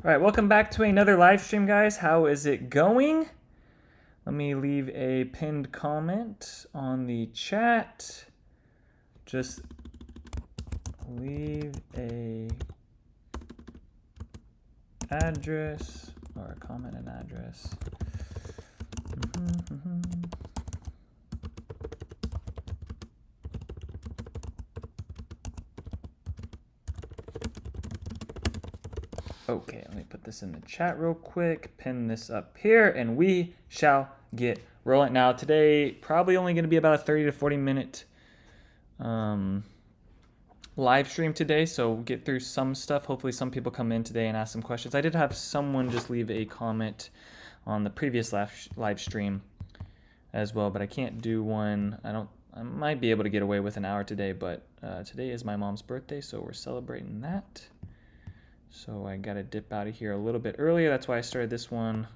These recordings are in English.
All right, welcome back to another live stream, guys. How is it going? Let me leave a pinned comment on the chat. Just leave a address or a comment and address. Okay, let me put this in the chat real quick, pin this up here, and we shall get rolling. Now, today, probably only going to be about a 30 to 40 minute live stream today, so we'll get through some stuff. Hopefully some people come in today and ask some questions. I did have someone just leave a comment on the previous live stream as well, but I can't do one. I might be able to get away with an hour today, but today is my mom's birthday, so we're celebrating that. So I got to dip out of here a little bit earlier. That's why I started this one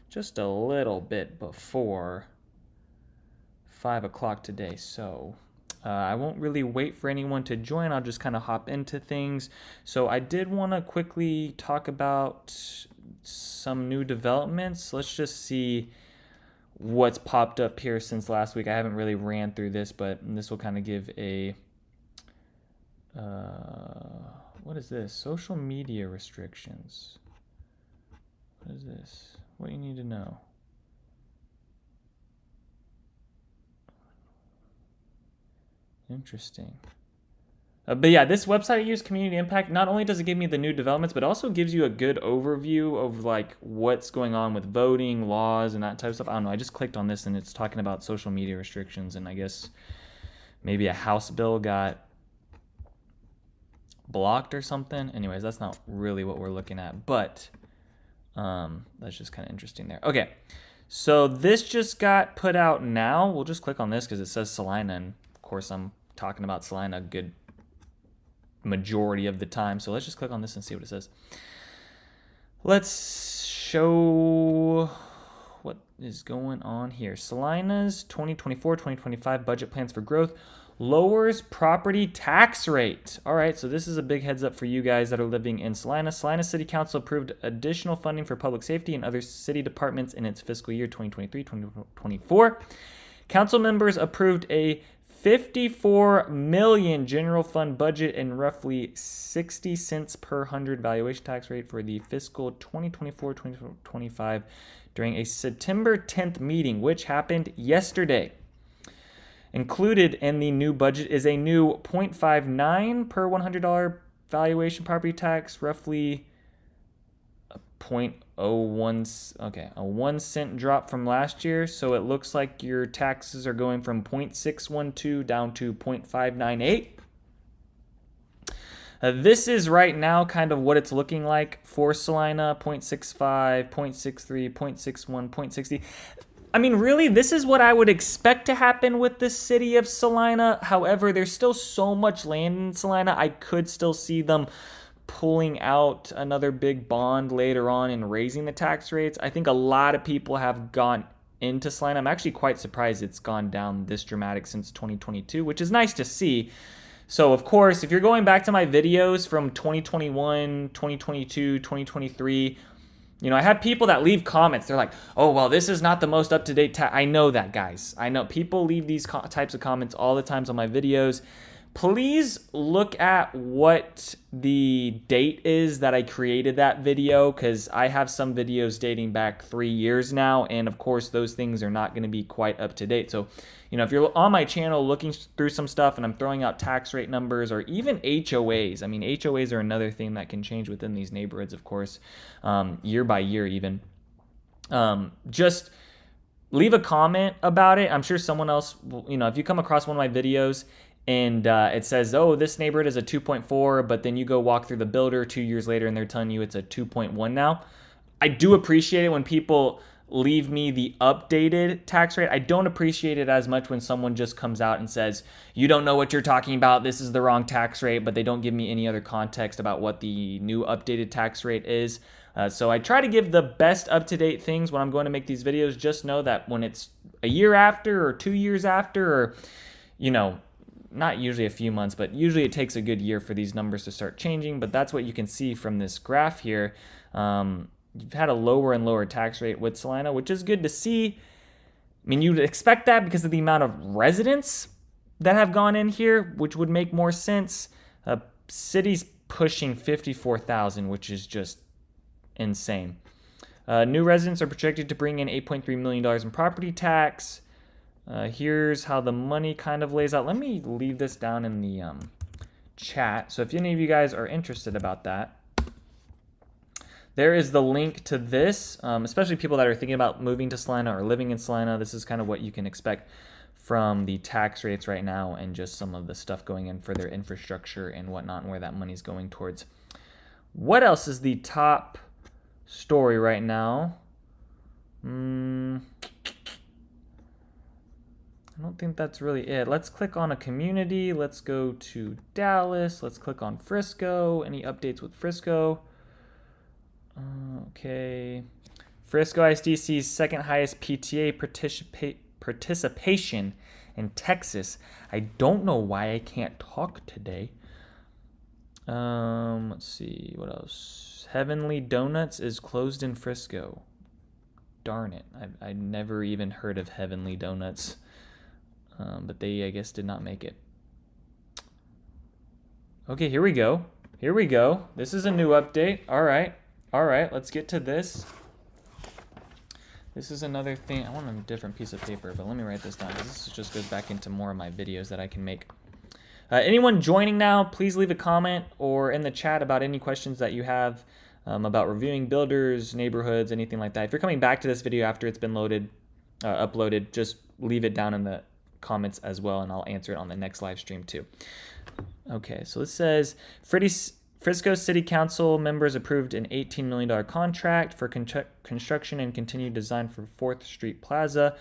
just a little bit before 5 o'clock today. So I won't really wait for anyone to join. I'll just kind of hop into things. So I did want to quickly talk about some new developments. Let's just see what's popped up here since last week. I haven't really ran through this, but this will kind of give a... what is this? Social media restrictions. What is this? What you need to know. Interesting. But yeah, this website I use, Community Impact, not only does it give me the new developments, but also gives you a good overview of like what's going on with voting, laws, and that type of stuff. I don't know. I just clicked on this and it's talking about social media restrictions, and I guess maybe a House bill got blocked or something. Anyways, that's not really what we're looking at, but that's just kind of interesting there. Okay, so this just got put out now. We'll just click on this because it says Salina, and of course I'm talking about Salina a good majority of the time, so let's just click on this and see what it says. Let's show what is going on here. Salina's 2024-2025 budget plans for growth lowers property tax rate. All right, so this is a big heads up for you guys that are living in Salina. Salina City Council approved additional funding for public safety and other city departments in its fiscal year 2023-2024. Council members approved a $54 million general fund budget and roughly 60 cents per 100 valuation tax rate for the fiscal 2024-2025 during a September 10th meeting, which happened yesterday. Included in the new budget is a new $0.59 per $100 valuation property tax, roughly a 1 cent drop from last year. So it looks like your taxes are going from 0.612 down to 0.598. This is right now kind of what it's looking like for Salina, 0.65, 0.63, 0.61, 0.60. I mean, really, this is what I would expect to happen with the city of Salina. However, there's still so much land in Salina, I could still see them pulling out another big bond later on and raising the tax rates. I think a lot of people have gone into Salina. I'm actually quite surprised it's gone down this dramatic since 2022, which is nice to see. So, of course, if you're going back to my videos from 2021, 2022, 2023, you know, I have people that leave comments. They're like, oh, well, this is not the most up-to-date I know that, guys. I know people leave these types of comments all the times on my videos. Please look at what the date is that I created that video, because I have some videos dating back 3 years now, and of course those things are not going to be quite up to date. So, you know, if you're on my channel looking through some stuff and I'm throwing out tax rate numbers or even HOAs, I mean, HOAs are another thing that can change within these neighborhoods, of course, year by year even. Just leave a comment about it. I'm sure someone else, you know, if you come across one of my videos and it says, oh, this neighborhood is a 2.4, but then you go walk through the builder 2 years later and they're telling you it's a 2.1 now. I do appreciate it when people leave me the updated tax rate. I don't appreciate it as much when someone just comes out and says, you don't know what you're talking about, this is the wrong tax rate, but they don't give me any other context about what the new updated tax rate is. So I try to give the best up-to-date things when I'm going to make these videos. Just know that when it's a year after or 2 years after, or, you know, not usually a few months, but usually it takes a good year for these numbers to start changing. But that's what you can see from this graph here. You've had a lower and lower tax rate with Salina, which is good to see. I mean, you'd expect that because of the amount of residents that have gone in here, which would make more sense. City's pushing 54,000, which is just insane. New residents are projected to bring in $8.3 million in property tax. Here's how the money kind of lays out. Let me leave this down in the chat. So if any of you guys are interested about that, there is the link to this, especially people that are thinking about moving to Salina or living in Salina. This is kind of what you can expect from the tax rates right now and just some of the stuff going in for their infrastructure and whatnot and where that money's going towards. What else is the top story right now? I don't think that's really it. Let's click on a community. Let's go to Dallas. Let's click on Frisco. Any updates with Frisco? Okay. Frisco ISD sees second highest PTA participation in Texas. I don't know why I can't talk today. Let's see. What else? Heavenly Donuts is closed in Frisco. Darn it. I never even heard of Heavenly Donuts. But they, I guess, did not make it. Okay, here we go. Here we go. This is a new update. All right. All right, let's get to this. This is another thing. I want a different piece of paper, but let me write this down. This just goes back into more of my videos that I can make. Anyone joining now, please leave a comment or in the chat about any questions that you have about reviewing builders, neighborhoods, anything like that. If you're coming back to this video after it's been uploaded, just leave it down in the comments as well, and I'll answer it on the next live stream too. Okay, so this says Frisco City Council members approved an $18 million contract for construction and continued design for 4th Street Plaza,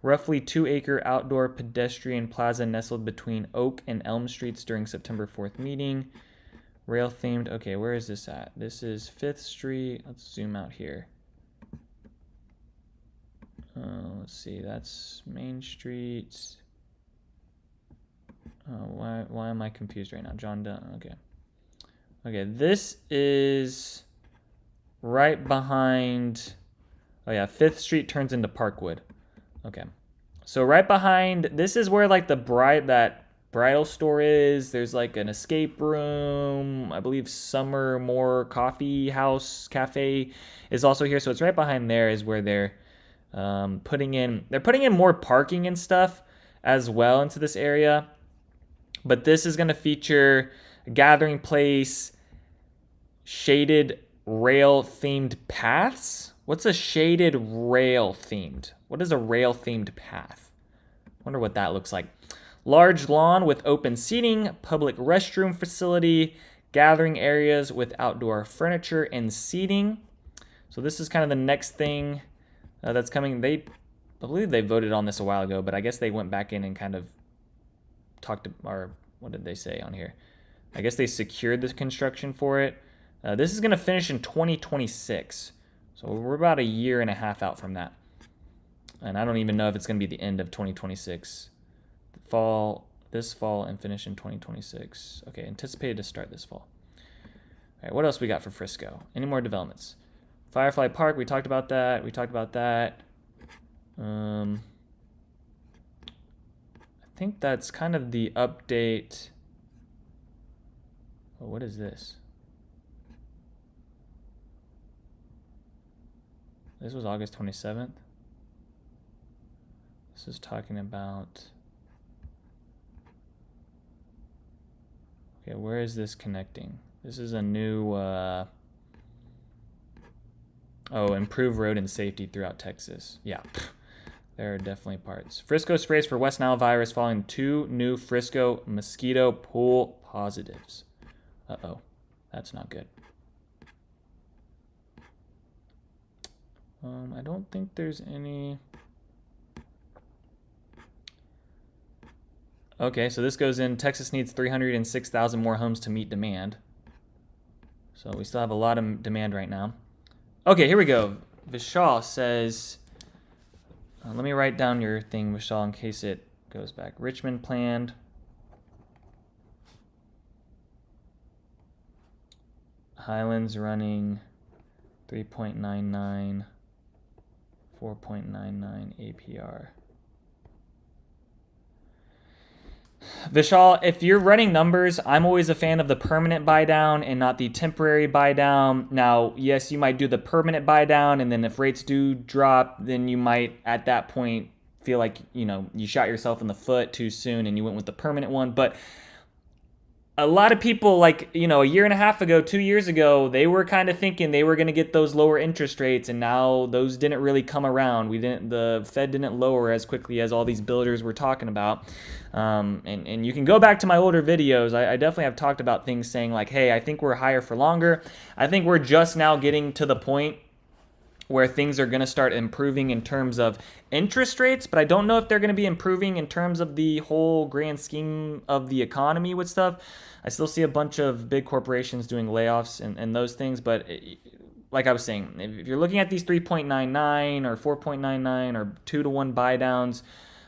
roughly 2-acre outdoor pedestrian plaza nestled between Oak and Elm Streets during September 4th meeting. Rail themed. Okay, where is this at? This is 5th Street. Let's zoom out here. Let's see, that's Main Street. Why am I confused right now? John Dunn. Okay. Okay, this is right behind. Oh yeah, 5th Street turns into Parkwood. Okay. So right behind, this is where like that bridal store is. There's like an escape room. I believe Summer More Coffee House Cafe is also here. So it's right behind there is where they're putting in more parking and stuff as well into this area. But this is going to feature a gathering place, shaded rail themed paths. What's a shaded rail themed? What is a rail themed path? Wonder what that looks like. Large lawn with open seating, public restroom facility, gathering areas with outdoor furniture and seating. So this is kind of the next thing that's coming. I believe they voted on this a while ago, but I guess they went back in and kind of or what did they say on here? I guess they secured the construction for it. This is going to finish in 2026. So we're about a year and a half out from that. And I don't even know if it's going to be the end of 2026. This fall and finish in 2026. Okay, anticipated to start this fall. All right, what else we got for Frisco? Any more developments? Firefly Park, we talked about that. I think that's kind of the update. Oh, what is this? This was August 27th. This is talking about... Okay, where is this connecting? This is a new... improve road and safety throughout Texas. Yeah. There are definitely parts. Frisco sprays for West Nile virus following 2 new Frisco mosquito pool positives. Uh-oh. That's not good. I don't think there's any... Okay, so this goes in. Texas needs 306,000 more homes to meet demand. So we still have a lot of demand right now. Okay, here we go. Vishal says... let me write down your thing, Vishal, in case it goes back. Richmond planned. Highland's running 3.99, 4.99 APR. Vishal, if you're running numbers, I'm always a fan of the permanent buy down and not the temporary buy down. Now, yes, you might do the permanent buy down, and then if rates do drop, then you might at that point feel like, you shot yourself in the foot too soon and you went with the permanent one. But a lot of people, like, a year and a half ago, 2 years ago, they were kind of thinking they were going to get those lower interest rates, and now those didn't really come around. The Fed didn't lower as quickly as all these builders were talking about. And you can go back to my older videos. I definitely have talked about things saying like, hey, I think we're higher for longer. I think we're just now getting to the point where things are going to start improving in terms of interest rates, but I don't know if they're going to be improving in terms of the whole grand scheme of the economy with stuff. I still see a bunch of big corporations doing layoffs and those things, but like I was saying, if you're looking at these 3.99 or 4.99 or 2-to-1 buy downs,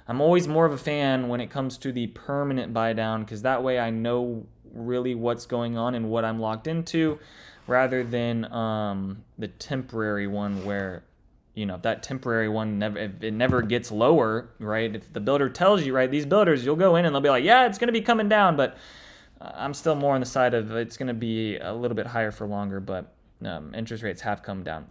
I'm always more of a fan when it comes to the permanent buy down, because that way I know really what's going on and what I'm locked into, rather than the temporary one where, if that temporary one never gets lower, right? If the builder tells you, right, these builders, you'll go in and they'll be like, yeah, it's going to be coming down, but I'm still more on the side of it's going to be a little bit higher for longer, but interest rates have come down.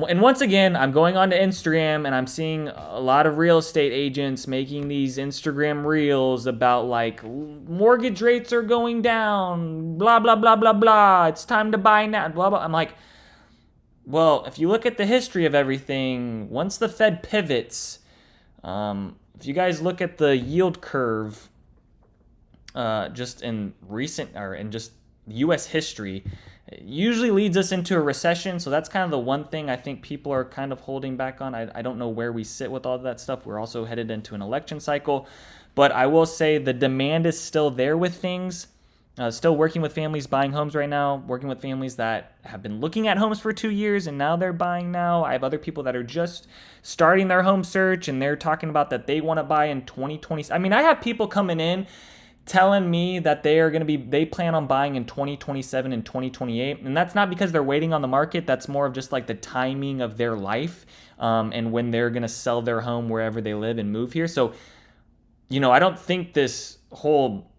And once again, I'm going on to Instagram and I'm seeing a lot of real estate agents making these Instagram reels about like mortgage rates are going down, blah, blah, blah, blah, blah. It's time to buy now, blah, blah. I'm like, well, if you look at the history of everything, once the Fed pivots, if you guys look at the yield curve, just in just U.S. history, it usually leads us into a recession. So that's kind of the one thing I think people are kind of holding back on. I don't know where we sit with all of that stuff. We're also headed into an election cycle. But I will say the demand is still there with things. Still working with families buying homes right now, working with families that have been looking at homes for 2 years and now they're buying now. I have other people that are just starting their home search and they're talking about that they want to buy in 2020. I mean, I have people coming in telling me that they plan on buying in 2027 and 2028. And that's not because they're waiting on the market. That's more of just like the timing of their life and when they're going to sell their home wherever they live and move here. So, I don't think this whole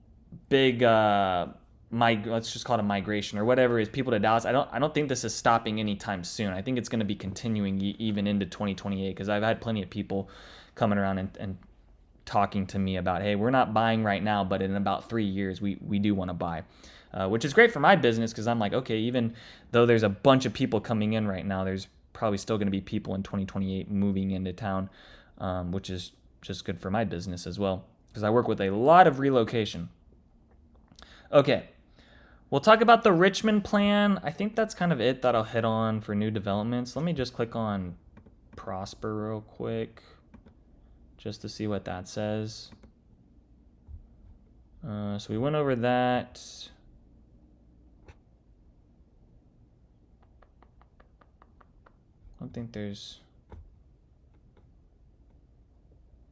big, let's just call it a migration or whatever is people to Dallas. I don't think this is stopping anytime soon. I think it's going to be continuing even into 2028, because I've had plenty of people coming around and talking to me about, hey, we're not buying right now, but in about 3 years, we do want to buy, which is great for my business, because I'm like, okay, even though there's a bunch of people coming in right now, there's probably still going to be people in 2028 moving into town, which is just good for my business as well, because I work with a lot of relocation. Okay, we'll talk about the Richmond plan. I think that's kind of it that I'll hit on for new developments. Let me just click on Prosper real quick, just to see what that says. So we went over that. I don't think there's...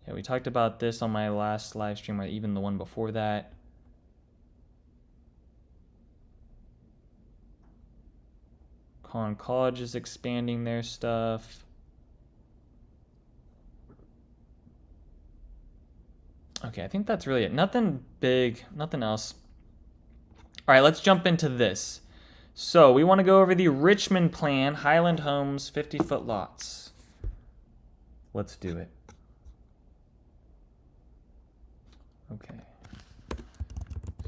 Yeah, we talked about this on my last live stream, or even the one before that. Collin College is expanding their stuff. Okay, I think that's really it. Nothing big, nothing else. All right, let's jump into this. So we want to go over the Richmond plan, Highland Homes, 50-foot lots. Let's do it. Okay.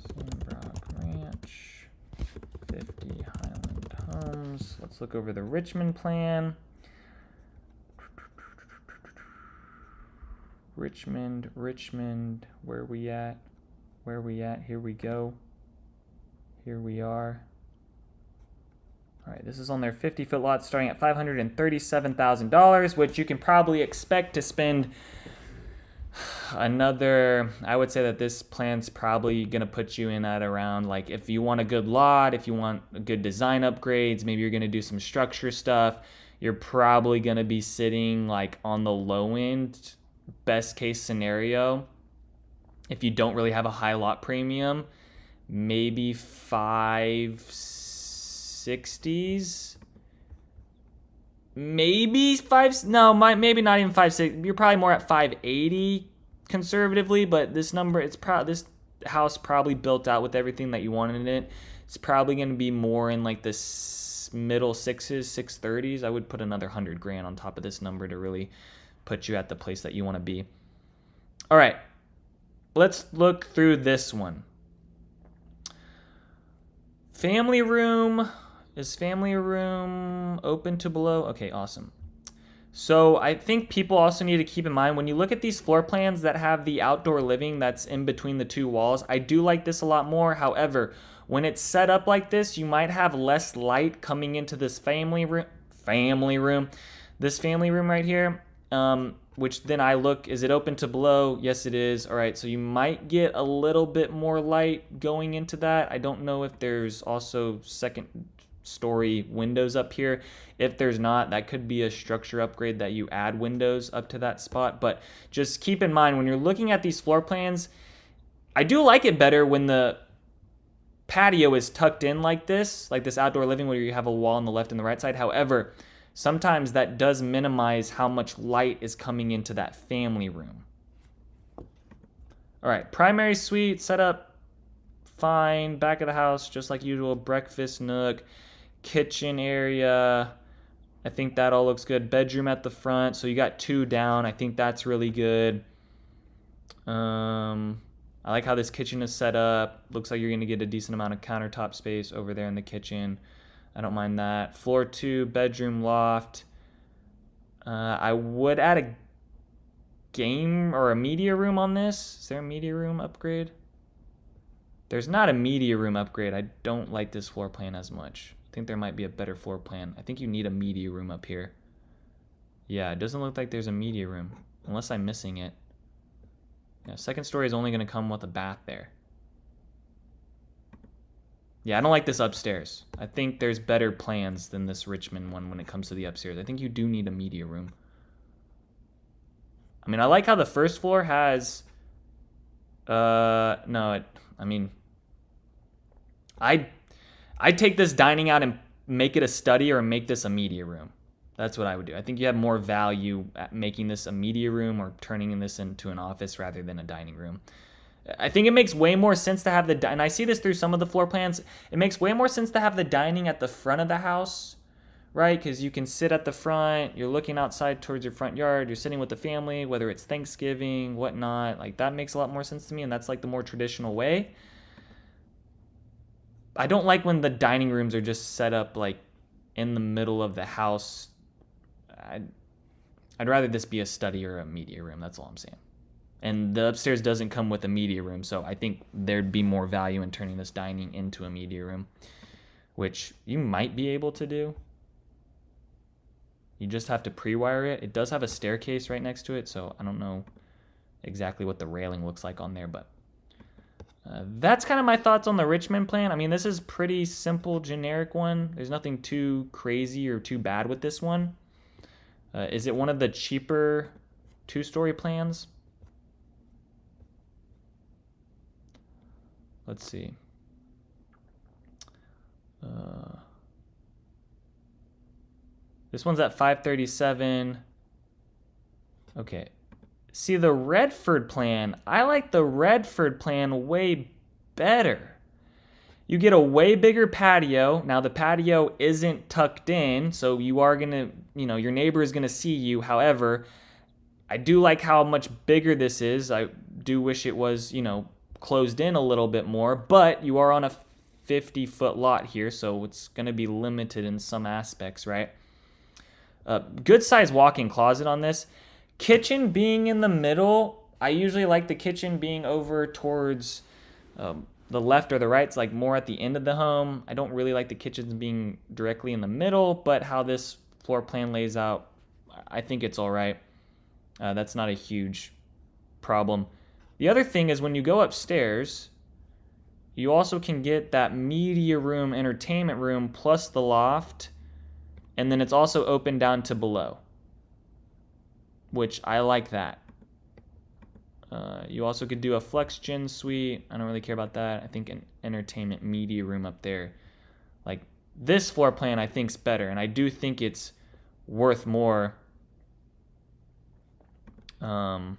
Sunbrook Ranch, 50 Highland Homes. Let's look over the Richmond plan. Richmond, where we at? Here we go. Here we are. All right, this is on their 50-foot lot starting at $537,000, which you can probably expect to spend another, I would say that this plan's probably going to put you in at around, like, if you want a good lot, if you want a good design upgrades, maybe you're going to do some structure stuff, you're probably going to be sitting like on the low end, best case scenario, if you don't really have a high lot premium, maybe 5, 560s. Maybe maybe not even 560. You're probably more at 580 conservatively, but this number, this house probably built out with everything that you wanted in it. It's probably going to be more in like the middle sixes, 630s. I would put another 100 grand on top of this number to really put you at the place that you want to be. All right, let's look through this one. Family room. Is family room open to below? Okay, awesome. So I think people also need to keep in mind when you look at these floor plans that have the outdoor living that's in between the two walls, I do like this a lot more. However, when it's set up like this, you might have less light coming into this family room. This family room right here, which then I look, is it open to below? Yes, it is. All right, so you might get a little bit more light going into that. I don't know if there's also second story windows up here. If there's not, that could be a structure upgrade that you add windows up to that spot. But just keep in mind when you're looking at these floor plans, I do like it better when the patio is tucked in like this outdoor living where you have a wall on the left and the right side. However, sometimes that does minimize how much light is coming into that family room. All right, primary suite set up fine. Back of the house, just like usual, breakfast nook. Kitchen area, I think that all looks good. Bedroom at the front, so you got 2 down. I think that's really good. I like how this kitchen is set up. Looks like you're going to get a decent amount of countertop space over there in the kitchen. I don't mind that. Floor 2, bedroom, loft. I would add a game or a media room on this. Is there a media room upgrade? There's not a media room upgrade. I don't like this floor plan as much. I think there might be a better floor plan. I think you need a media room up here. Yeah, it doesn't look like there's a media room, unless I'm missing it. Yeah, second story is only going to come with a bath there. Yeah, I don't like this upstairs. I think there's better plans than this Richmond one when it comes to the upstairs. I think you do need a media room. I mean, I like how the first floor has... I'd take this dining out and make it a study or make this a media room. That's what I would do. I think you have more value at making this a media room or turning this into an office rather than a dining room. I think it makes way more sense to have and I see this through some of the floor plans, it makes way more sense to have the dining at the front of the house, right? Because you can sit at the front, you're looking outside towards your front yard, you're sitting with the family, whether it's Thanksgiving, whatnot. Like, that makes a lot more sense to me, and that's like the more traditional way. I don't like when the dining rooms are just set up like in the middle of the house. I'd rather this be a study or a media room. That's all I'm saying. And the upstairs doesn't come with a media room, so I think there'd be more value in turning this dining into a media room, which you might be able to do. You just have to pre-wire it. It does have a staircase right next to it, so I don't know exactly what the railing looks like on there, but that's kind of my thoughts on the Richmond plan. I mean, this is pretty simple, generic one. There's nothing too crazy or too bad with this one. Is it one of the cheaper 2-story plans? Let's see. This one's at $537. Okay. See, the Redford plan, I like the Redford plan way better. You get a way bigger patio. Now, the patio isn't tucked in, so you are going to, your neighbor is going to see you. However, I do like how much bigger this is. I do wish it was, closed in a little bit more, but you are on a 50-foot lot here, so it's going to be limited in some aspects, right? Good size walk-in closet on this. Kitchen being in the middle, I usually like the kitchen being over towards the left or the right. It's like more at the end of the home. I don't really like the kitchens being directly in the middle, but how this floor plan lays out, I think it's all right. That's not a huge problem. The other thing is when you go upstairs, you also can get that media room, entertainment room, plus the loft, and then it's also open down to below, which I like that. You also could do a flex gen suite. I don't really care about that. I think an entertainment media room up there, like this floor plan I think's better, and I do think it's worth more. I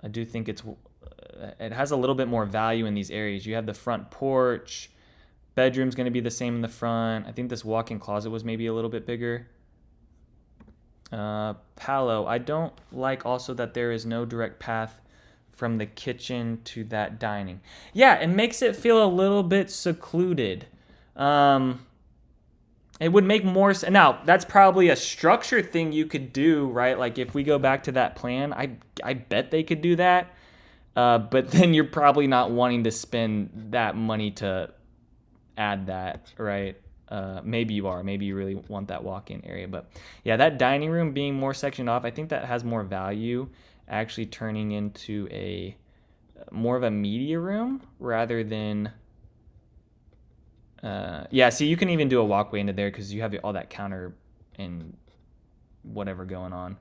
do think it has a little bit more value in these areas. You have the front porch, bedroom's going to be the same in the front. I think this walk-in closet was maybe a little bit bigger. Palo, I don't like also that there is no direct path from the kitchen to that dining. Yeah, it makes it feel a little bit secluded. It would make more sense. Now, that's probably a structure thing you could do, right? Like if we go back to that plan, I bet they could do that. But then you're probably not wanting to spend that money to add that, right? Maybe you are. Maybe you really want that walk-in area. But yeah, that dining room being more sectioned off, I think that has more value, actually turning into a more of a media room rather than... yeah, see, you can even do a walkway into there because you have all that counter and whatever going on. I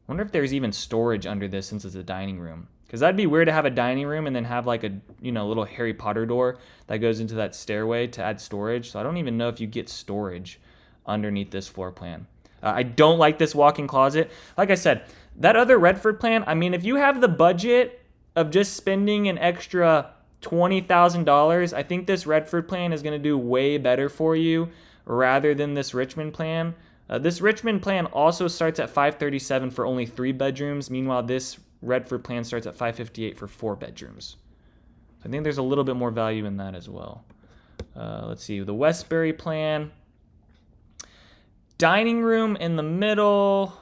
wonder if there's even storage under this since it's a dining room. Because that'd be weird to have a dining room and then have like a little Harry Potter door that goes into that stairway to add storage. So I don't even know if you get storage underneath this floor plan. I don't like this walk-in closet. Like I said, that other Redford plan, I mean, if you have the budget of just spending an extra $20,000, I think this Redford plan is going to do way better for you rather than this Richmond plan. This Richmond plan also starts at $537 for only 3 bedrooms. Meanwhile, this Redford plan starts at $558 for 4 bedrooms. So I think there's a little bit more value in that as well. Let's see, the Westbury plan. Dining room in the middle.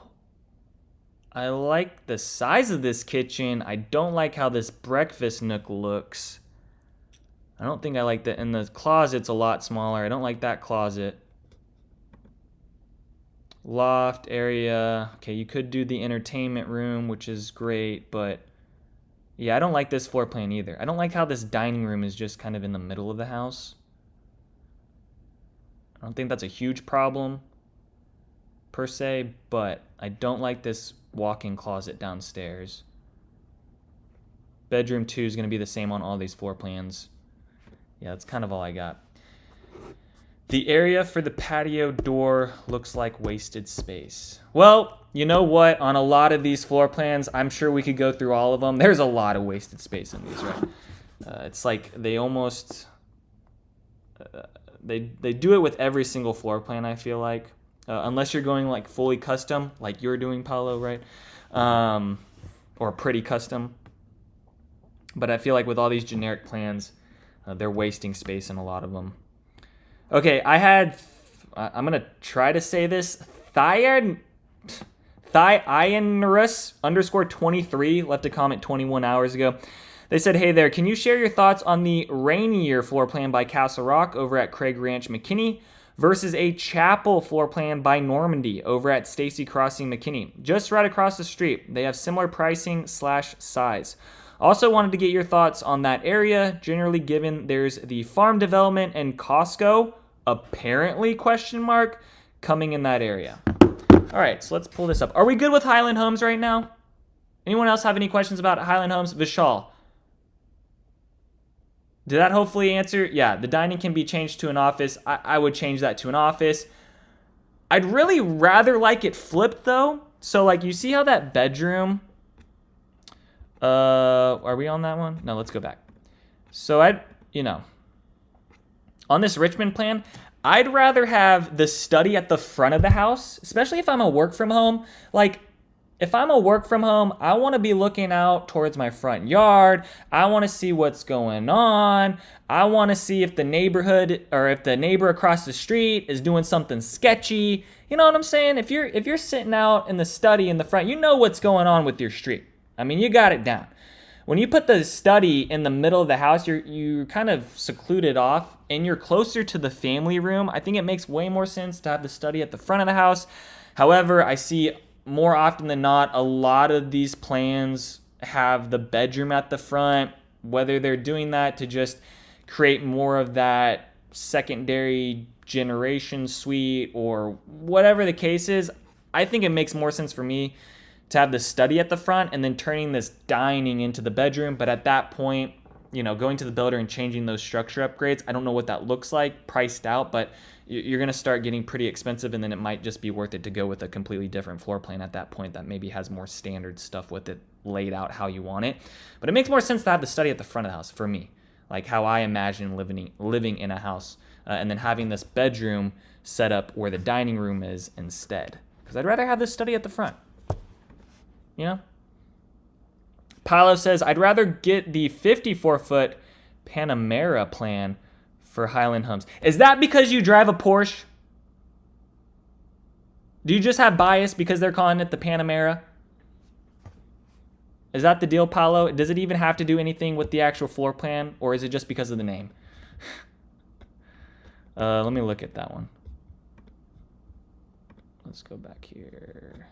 I like the size of this kitchen. I don't like how this breakfast nook looks. I don't think I like that. And the closet's a lot smaller. I don't like that closet. Loft area. Okay, you could do the entertainment room, which is great, but yeah, I don't like this floor plan either. I don't like how this dining room is just kind of in the middle of the house. I don't think that's a huge problem per se, but I don't like this walk-in closet downstairs. Bedroom 2 is going to be the same on all these floor plans. Yeah, that's kind of all I got. The area for the patio door looks like wasted space. Well, you know what? On a lot of these floor plans, I'm sure we could go through all of them. There's a lot of wasted space in these, right? It's like they almost... they do it with every single floor plan, I feel like. Unless you're going like fully custom, like you're doing, Paulo, right? Or pretty custom. But I feel like with all these generic plans, they're wasting space in a lot of them. Okay, I'm going to try to say this, Thionrus _ 23 left a comment 21 hours ago. They said, hey there, can you share your thoughts on the Rainier floor plan by Castle Rock over at Craig Ranch McKinney versus a Chapel floor plan by Normandy over at Stacy Crossing McKinney? Just right across the street. They have similar pricing / size. Also wanted to get your thoughts on that area, generally given there's the farm development and Costco, apparently, coming in that area. All right, so let's pull this up. Are we good with Highland Homes right now? Anyone else have any questions about Highland Homes? Vishal. Did that hopefully answer? Yeah, the dining can be changed to an office. I would change that to an office. I'd really rather like it flipped, though. So, like, you see how that bedroom... are we on that one? No, let's go back. So on this Richmond plan, I'd rather have the study at the front of the house, especially if I'm a work from home. Like, if I'm a work from home, I want to be looking out towards my front yard. I want to see what's going on. I want to see if the neighborhood or if the neighbor across the street is doing something sketchy. You know what I'm saying? If you're sitting out in the study in the front, you know what's going on with your street. I mean, you got it down. When you put the study in the middle of the house, you're kind of secluded off and you're closer to the family room. I think it makes way more sense to have the study at the front of the house. However, I see more often than not, a lot of these plans have the bedroom at the front, whether they're doing that to just create more of that secondary generation suite or whatever the case is. I think it makes more sense for me to have the study at the front and then turning this dining into the bedroom. But at that point, going to the builder and changing those structure upgrades. I don't know what that looks like priced out, but you're going to start getting pretty expensive, and then it might just be worth it to go with a completely different floor plan at that point that maybe has more standard stuff with it laid out how you want it. But it makes more sense to have the study at the front of the house for me, like how I imagine living in a house, and then having this bedroom set up where the dining room is instead, because I'd rather have this study at the front. Paolo says, I'd rather get the 54-foot Panamera plan for Highland Homes. Is that because you drive a Porsche? Do you just have bias because they're calling it the Panamera? Is that the deal, Paolo? Does it even have to do anything with the actual floor plan, or is it just because of the name? Let me look at that one. Let's go back here.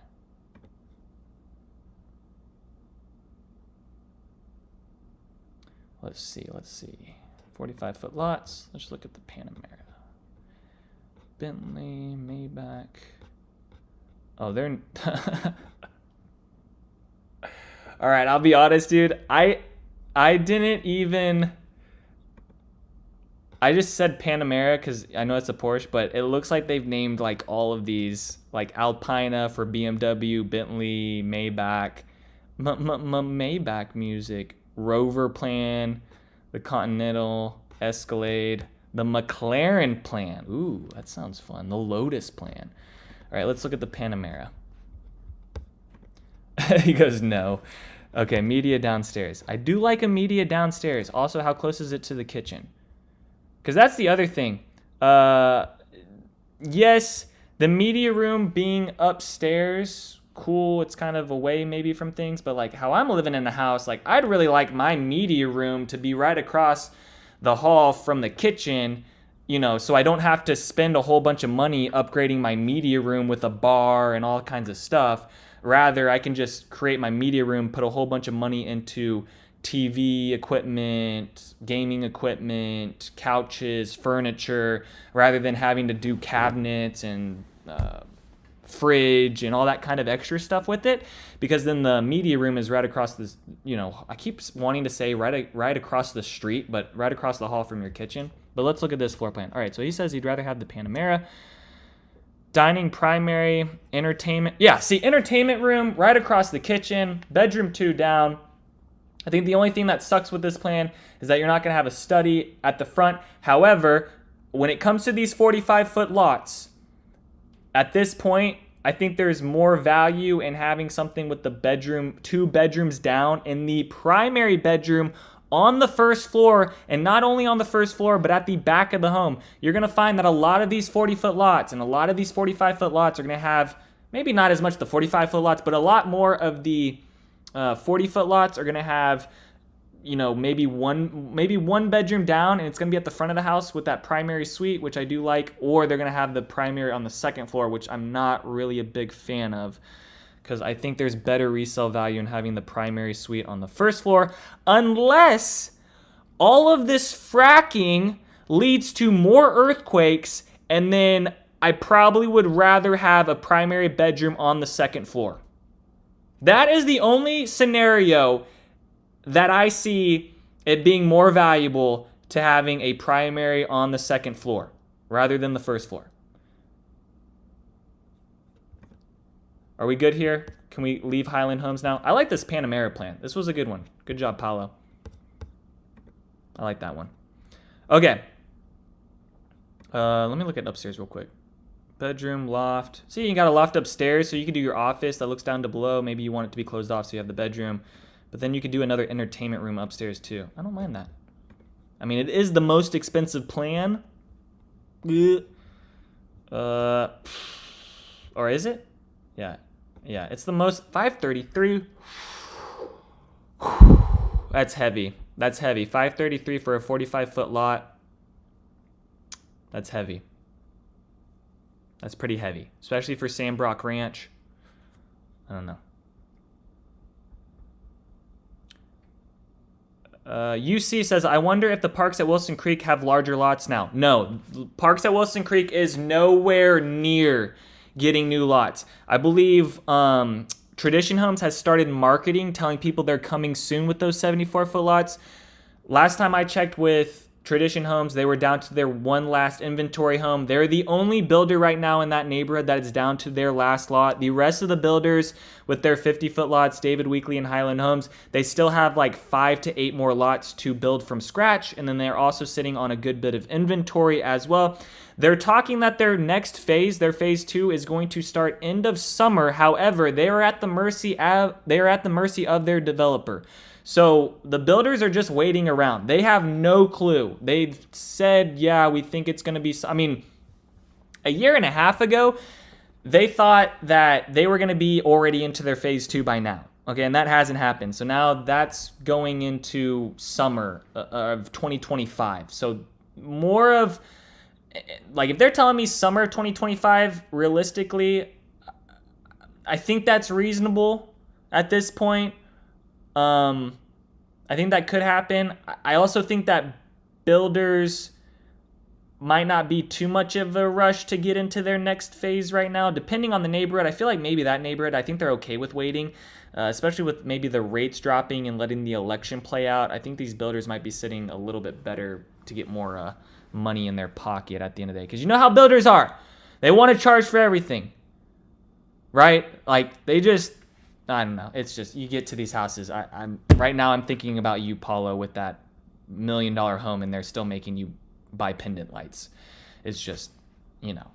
Let's see. 45-foot lots. Let's look at the Panamera. Bentley, Maybach. Oh, they're... All right, I'll be honest, dude. I didn't even... I just said Panamera because I know it's a Porsche, but it looks like they've named like all of these, like Alpina for BMW, Bentley, Maybach, Maybach music, Rover plan, the Continental, Escalade, the McLaren plan. Ooh, that sounds fun. The Lotus plan. All right, let's look at the Panamera. He goes, no. Okay, media downstairs. I do like a media downstairs. Also, how close is it to the kitchen? Because that's the other thing. Yes, the media room being upstairs, cool. It's kind of away maybe from things, but like how I'm living in the house, like I'd really like my media room to be right across the hall from the kitchen, so I don't have to spend a whole bunch of money upgrading my media room with a bar and all kinds of stuff. Rather, I can just create my media room, put a whole bunch of money into TV equipment, gaming equipment, couches, furniture, rather than having to do cabinets and fridge and all that kind of extra stuff with it, because then the media room is right across this, I keep wanting to say right across the street, but right across the hall from your kitchen. But let's look at this floor plan. All right, so he says he'd rather have the Panamera. Dining, primary, entertainment. Yeah, see, entertainment room right across the kitchen, bedroom 2 down. I think the only thing that sucks with this plan is that you're not going to have a study at the front. However, when it comes to these 45-foot lots, at this point, I think there's more value in having something with the bedroom, 2 bedrooms down in the primary bedroom on the first floor, and not only on the first floor, but at the back of the home. You're going to find that a lot of these 40-foot lots and a lot of these 45-foot lots are going to have, maybe not as much the 45-foot lots, but a lot more of the 40-foot lots are going to have, maybe one bedroom down, and it's going to be at the front of the house with that primary suite, which I do like, or they're going to have the primary on the second floor, which I'm not really a big fan of, because I think there's better resale value in having the primary suite on the first floor, unless all of this fracking leads to more earthquakes, and then I probably would rather have a primary bedroom on the second floor. That is the only scenario that I see it being more valuable to having a primary on the second floor rather than the first floor. Are we good here? Can we leave Highland Homes now? I like this Panamera plan. This was a good one. Good job, Paolo. I like that one. Okay. Let me look at upstairs real quick. Bedroom, loft. See, you got a loft upstairs, so you can do your office that looks down to below. Maybe you want it to be closed off, so you have the bedroom. But then you could do another entertainment room upstairs, too. I don't mind that. I mean, it is the most expensive plan. Or is it? Yeah, it's the most. 533. That's heavy. 533 for a 45-foot lot. That's heavy. That's pretty heavy, especially for Sandbrook Ranch. I don't know. UC says, I wonder if the parks at Wilson Creek have larger lots now. No, parks at Wilson Creek is nowhere near getting new lots. I believe Tradition Homes has started marketing, telling people they're coming soon with those 74-foot lots. Last time I checked with Tradition Homes, they were down to their one last inventory home. They're the only builder right now in that neighborhood that is down to their last lot. The rest of the builders with their 50-foot lots, David Weekley and Highland Homes, they still have like 5 to 8 more lots to build from scratch. And then they're also sitting on a good bit of inventory as well. They're talking that their next phase, their phase 2, is going to start end of summer. However, they are at the mercy of their developer. So the builders are just waiting around. They have no clue. They've said, yeah, we think it's going to be, I mean, a year and a half ago, they thought that they were going to be already into their phase 2 by now. Okay, and that hasn't happened. So now that's going into summer of 2025. So more of, like, if they're telling me summer of 2025, realistically, I think that's reasonable at this point. I think that could happen. I also think that builders might not be too much of a rush to get into their next phase right now, depending on the neighborhood. I feel like maybe that neighborhood, I think they're okay with waiting, especially with maybe the rates dropping and letting the election play out. I think these builders might be sitting a little bit better to get more money in their pocket at the end of the day. Because you know how builders are. They want to charge for everything, right? Like, they just... I don't know. It's just, you get to these houses. I'm right now, I'm thinking about you, Paulo, with that $1 million home, and they're still making you buy pendant lights. It's just, you know,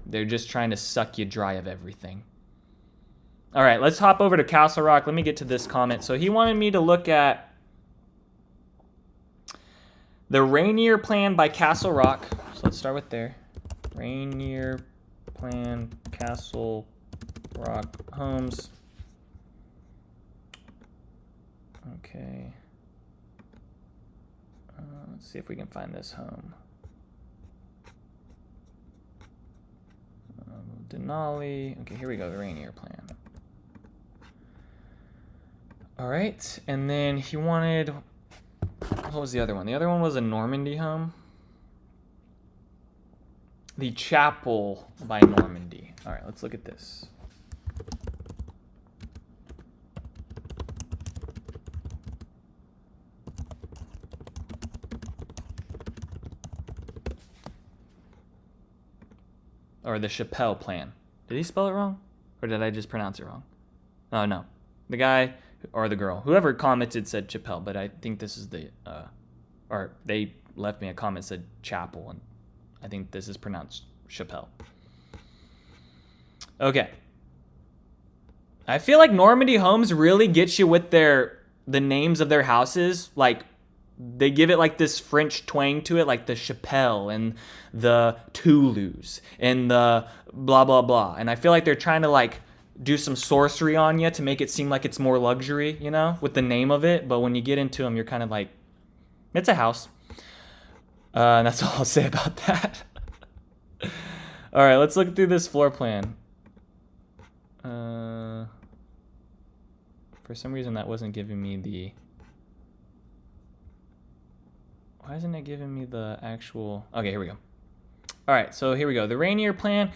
they're just trying to suck you dry of everything. All right, let's hop over to Castle Rock. Let me get to this comment. So he wanted me to look at the Rainier Plan by Castle Rock. So let's start with there. Rainier Plan, Castle Rock Homes. Okay. Let's see if we can find this home. Denali. Okay, here we go. The Rainier Plan. All right, and then he wanted. What was the other one? The other one was a Normandy home. The Chapel by Normandy. All right, let's look at this. Or the Chappelle Plan. Did he spell it wrong? Or did I just pronounce it wrong? Oh, no. The guy or the girl, whoever commented said Chappelle, but I think this is the, or they left me a comment that said Chapel, and I think this is pronounced Chappelle. Okay. I feel like Normandy Homes really gets you with the names of their houses, like, they give it like this French twang to it, like the Chappelle and the Toulouse and the blah, blah, blah. And I feel like they're trying to like do some sorcery on you to make it seem like it's more luxury, you know, with the name of it. But when you get into them, you're kind of like, it's a house. And that's all I'll say about that. All right, let's look through this floor plan. For some reason, that wasn't giving me the... Why isn't it giving me the actual... Okay, here we go. All right, so here we go. The Rainier Plan.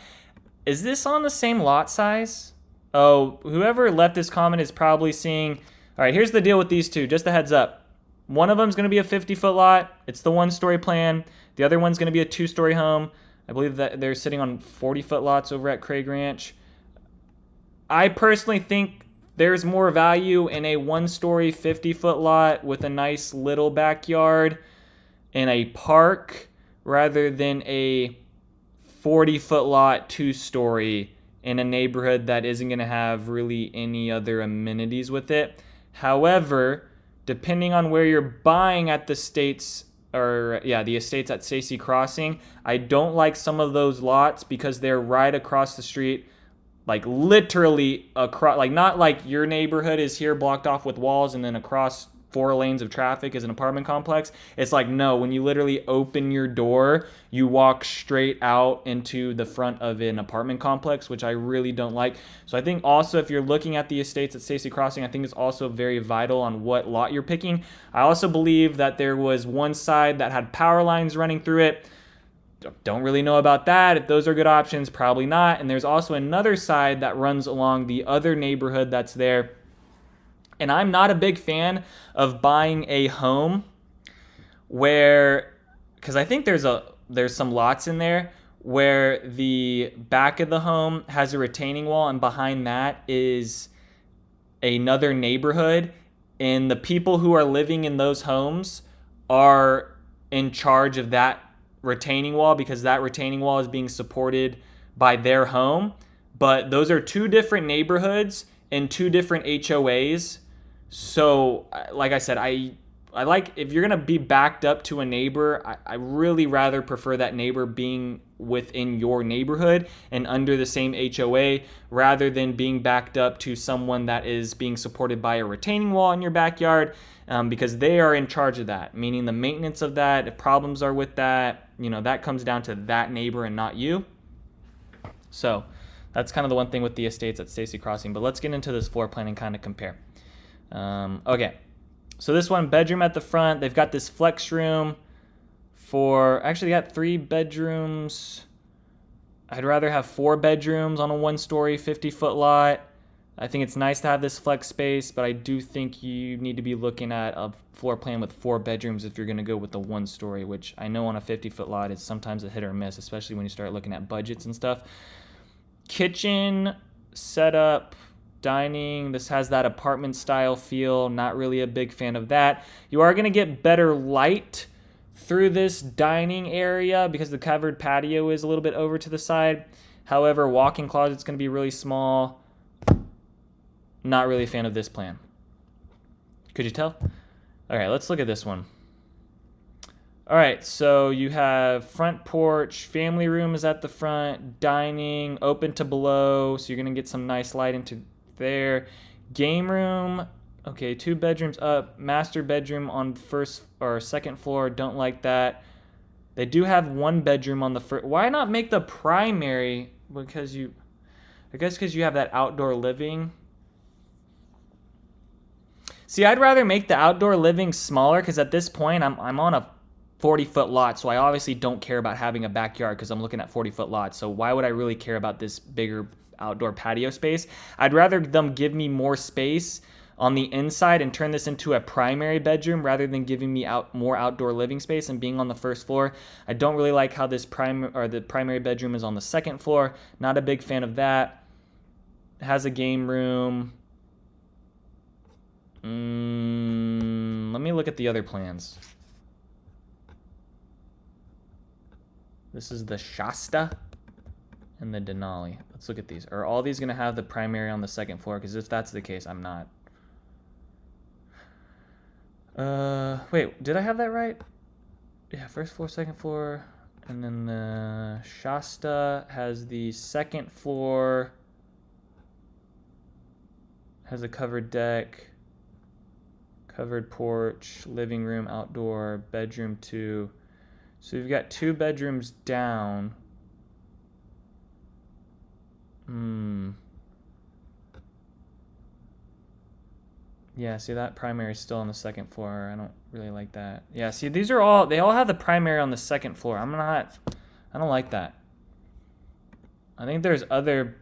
Is this on the same lot size? Oh, whoever left this comment is probably seeing... All right, here's the deal with these two. Just a heads up. One of them is going to be a 50-foot lot. It's the one-story plan. The other one's going to be a two-story home. I believe that they're sitting on 40-foot lots over at Craig Ranch. I personally think there's more value in a one-story 50-foot lot with a nice little backyard in a park rather than a 40-foot lot, two-story in a neighborhood that isn't going to have really any other amenities with it. However, depending on where you're buying at the estates, the estates at Stacy Crossing, I don't like some of those lots because they're right across the street, like literally across, like not like your neighborhood is here blocked off with walls and then across 4 lanes of traffic is an apartment complex. It's like, no, when you literally open your door, you walk straight out into the front of an apartment complex, which I really don't like. So I think also if you're looking at the estates at Stacy Crossing, I think it's also very vital on what lot you're picking. I also believe that there was one side that had power lines running through it. Don't really know about that. If those are good options, probably not. And there's also another side that runs along the other neighborhood that's there. And I'm not a big fan of buying a home where, because I think there's some lots in there where the back of the home has a retaining wall, and behind that is another neighborhood, and the people who are living in those homes are in charge of that retaining wall because that retaining wall is being supported by their home. But those are two different neighborhoods and two different HOAs. So, like I said, I like, if you're gonna be backed up to a neighbor, I really rather prefer that neighbor being within your neighborhood and under the same HOA rather than being backed up to someone that is being supported by a retaining wall in your backyard, because they are in charge of that, meaning the maintenance of that, if problems are with that, that comes down to that neighbor and not you. So that's kind of the one thing with the estates at Stacy Crossing. But let's get into this floor plan and kind of compare. Okay. So this one, bedroom at the front. They've got this flex room actually they got 3 bedrooms. I'd rather have 4 bedrooms on a 1-story, 50-foot lot. I think it's nice to have this flex space, but I do think you need to be looking at a floor plan with 4 bedrooms if you're going to go with the 1-story, which I know on a 50-foot lot is sometimes a hit or miss, especially when you start looking at budgets and stuff. Kitchen setup, dining. This has that apartment style feel. Not really a big fan of that. You are going to get better light through this dining area because the covered patio is a little bit over to the side. However, walk-in closet's going to be really small. Not really a fan of this plan. Could you tell? All right, let's look at this one. All right, so you have front porch, family room is at the front, dining, open to below, so you're going to get some nice light into there. Game room, okay, 2 bedrooms up, master bedroom on first or second floor, don't like that. They do have 1 bedroom on the first. Why not make the primary? Because I guess because you have that outdoor living. See, I'd rather make the outdoor living smaller because at this point I'm on a 40-foot lot, so I obviously don't care about having a backyard because I'm looking at 40-foot lots. So why would I really care about this bigger outdoor patio space? I'd rather them give me more space on the inside and turn this into a primary bedroom rather than giving me more outdoor living space and being on the first floor. I don't really like how this the primary bedroom is on the second floor. Not a big fan of that. It has a game room. Let me look at the other plans. This is the Shasta and the Denali. Let's look at these. Are all these going to have the primary on the second floor? Because if that's the case, I'm not. Wait, did I have that right? Yeah, first floor, second floor. And then the Shasta has the second floor. Has a covered deck. Covered porch, living room, outdoor, bedroom 2. So you've got 2 bedrooms down. Yeah, see that primary is still on the second floor. I don't really like that. Yeah, see they all have the primary on the second floor. I don't like that. I think there's other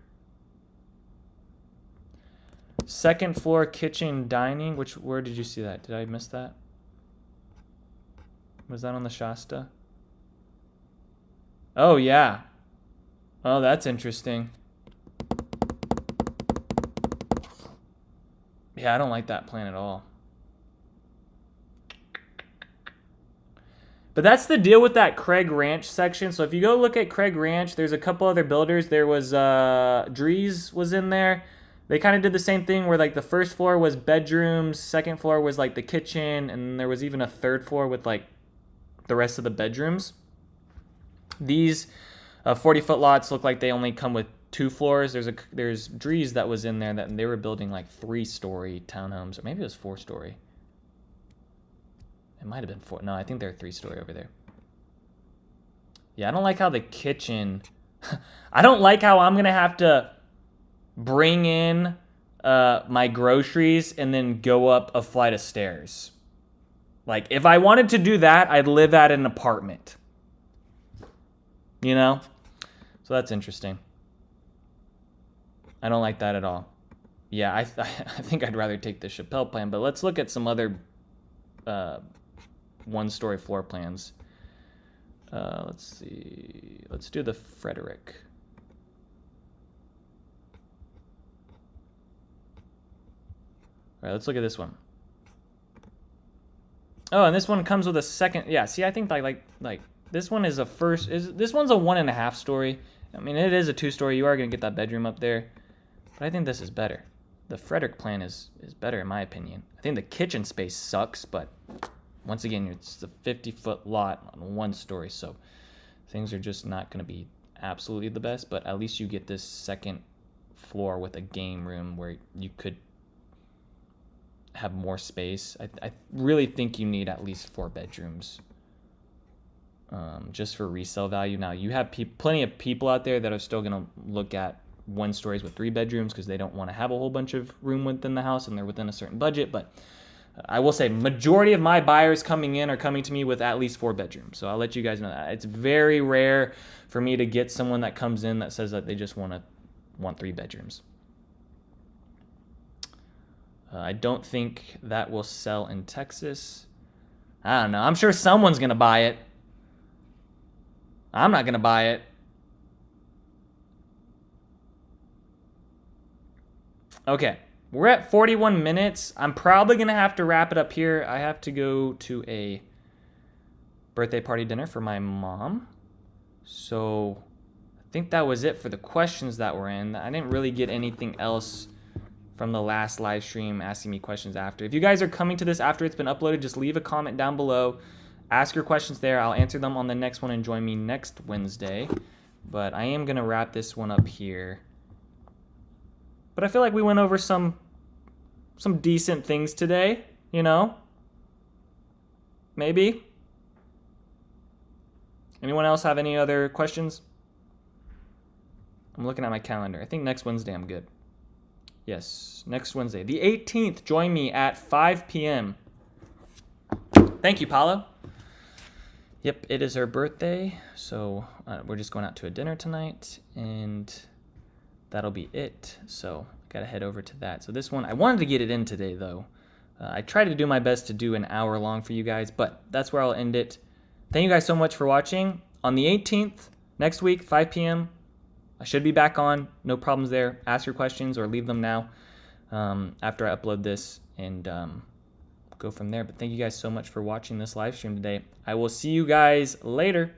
second floor kitchen dining. Where did you see that? Did I miss that? Was that on the Shasta? Oh, yeah. Oh, that's interesting. Yeah, I don't like that plan at all. But that's the deal with that Craig Ranch section. So if you go look at Craig Ranch, there's a couple other builders. There was Drees was in there. They kind of did the same thing where like the first floor was bedrooms, second floor was like the kitchen, and there was even a third floor with like the rest of the bedrooms. These 40-foot lots look like they only come with 2 floors. There's Drees that was in there that they were building like 3-story townhomes, or maybe it was 4-story. It might have been 4. No, I think they're 3-story over there. Yeah, I don't like how the kitchen. I don't like how I'm gonna have to bring in my groceries and then go up a flight of stairs. Like if I wanted to do that, I'd live at an apartment. You know? So that's interesting. I don't like that at all. Yeah, I think I'd rather take the Chappelle plan, but let's look at some other one-story floor plans. Let's see. Let's do the Frederick. All right, let's look at this one. Oh, and this one comes with a second. Yeah, see, I think like this one is a first. This one's a 1.5 story. I mean, it is a 2-story. You are gonna get that bedroom up there, but I think this is better. The Frederick plan is better in my opinion. I think the kitchen space sucks, but once again, it's a 50-foot lot on 1 story, so things are just not gonna be absolutely the best. But at least you get this second floor with a game room where you could have more space. I really think you need at least 4 bedrooms just for resale value. Now, you have plenty of people out there that are still going to look at 1 stories with 3 bedrooms because they don't want to have a whole bunch of room within the house and they're within a certain budget. But I will say majority of my buyers coming in are coming to me with at least 4 bedrooms. So I'll let you guys know that. It's very rare for me to get someone that comes in that says that they just want 3 bedrooms. I don't think that will sell in Texas. I don't know. I'm sure someone's going to buy it. I'm not going to buy it. Okay. We're at 41 minutes. I'm probably going to have to wrap it up here. I have to go to a birthday party dinner for my mom. So I think that was it for the questions that were in. I didn't really get anything else from the last live stream asking me questions after. If you guys are coming to this after it's been uploaded, just leave a comment down below. Ask your questions there. I'll answer them on the next one and join me next Wednesday. But I am going to wrap this one up here. But I feel like we went over some decent things today, you know? Maybe. Anyone else have any other questions? I'm looking at my calendar. I think next Wednesday I'm good. Yes, next Wednesday. The 18th, join me at 5 p.m. Thank you, Paolo. Yep, it is her birthday, so we're just going out to a dinner tonight, and that'll be it. So gotta head over to that. So this one, I wanted to get it in today, though. I tried to do my best to do an hour long for you guys, but that's where I'll end it. Thank you guys so much for watching. On the 18th, next week, 5 p.m., I should be back on. No problems there. Ask your questions or leave them now after I upload this and go from there. But thank you guys so much for watching this live stream today. I will see you guys later.